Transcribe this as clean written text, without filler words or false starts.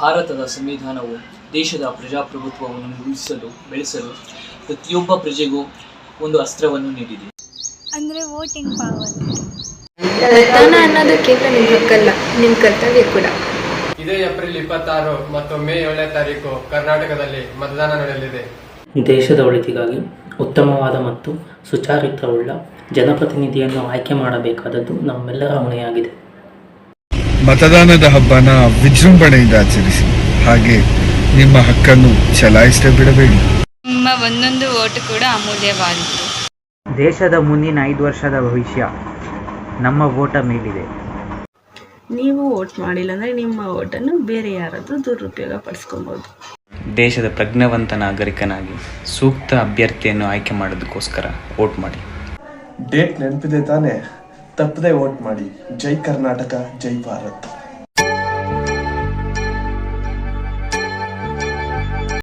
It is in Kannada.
ಭಾರತದ ಸಂವಿಧಾನವು ದೇಶದ ಪ್ರಜಾಪ್ರಭುತ್ವವನ್ನು ಉಳಿಸಲು ಬೆಳೆಸಲು ಪ್ರತಿಯೊಬ್ಬ ಪ್ರಜೆಗೂ ಒಂದು ಅಸ್ತ್ರವನ್ನು ನೀಡಿದೆ. ಅಂದರೆ ವೋಟಿಂಗ್ ಪವರ್. ಮತದಾನ ಅನ್ನೋದು ಕೇವಲ ನಿಮ್ಮ ಹಕ್ಕಲ್ಲ, ನಿಮ್ಮ ಕರ್ತವ್ಯ ಕೂಡ. ಇದೇ ಏಪ್ರಿಲ್ 26 ಮತ್ತು ಮೇ 7ನೇ ತಾರೀಕು ಕರ್ನಾಟಕದಲ್ಲಿ ಮತದಾನ ನಡೆಯಲಿದೆ. ದೇಶದ ಒಳಿತಿಗಾಗಿ ಉತ್ತಮವಾದ ಮತ್ತು ಸುಚಾರಿತ್ರವುಳ್ಳ ಜನಪ್ರತಿನಿಧಿಯನ್ನು ಆಯ್ಕೆ ಮಾಡಬೇಕಾದದ್ದು ನಮ್ಮೆಲ್ಲರ ಹೊಣೆಯಾಗಿದೆ. ಮತದಾನದ ಹಬ್ಬನ ವಿಜೃಂಭಣೆಯಿಂದ ಆಚರಿಸಿ, ಹಾಗೆ ನಿಮ್ಮ ಹಕ್ಕನ್ನು ಚಲಾಯಿಸದೆ ಬಿಡಬೇಡಿ. ನಿಮ್ಮ ಒಂದೊಂದು ಓಟು ಕೂಡ ಅಮೂಲ್ಯವಾದದ್ದು. ದೇಶದ ಮುಂದಿನ 5 ವರ್ಷದ ಭವಿಷ್ಯ ನಮ್ಮ ಓಟ ಮೇಲಿದೆ. ನೀವು ವೋಟ್ ಮಾಡಿಲ್ಲ ಅಂದರೆ ನಿಮ್ಮ ಓಟನ್ನು ಬೇರೆ ಯಾರಾದರೂ ದುರುಪಯೋಗ ಪಡಿಸ್ಕೊಬೋದು. ದೇಶದ ಪ್ರಜ್ಞಾವಂತ ನಾಗರಿಕನಾಗಿ ಸೂಕ್ತ ಅಭ್ಯರ್ಥಿಯನ್ನು ಆಯ್ಕೆ ಮಾಡೋದಕ್ಕೋಸ್ಕರ ವೋಟ್ ಮಾಡಿ. ಡೇಟ್ ನೆನಪಿದೆ ತಾನೆ? ತಪ್ಪದೆ ವೋಟ್ ಮಾಡಿ. ಜೈ ಕರ್ನಾಟಕ, ಜೈ ಭಾರತ್.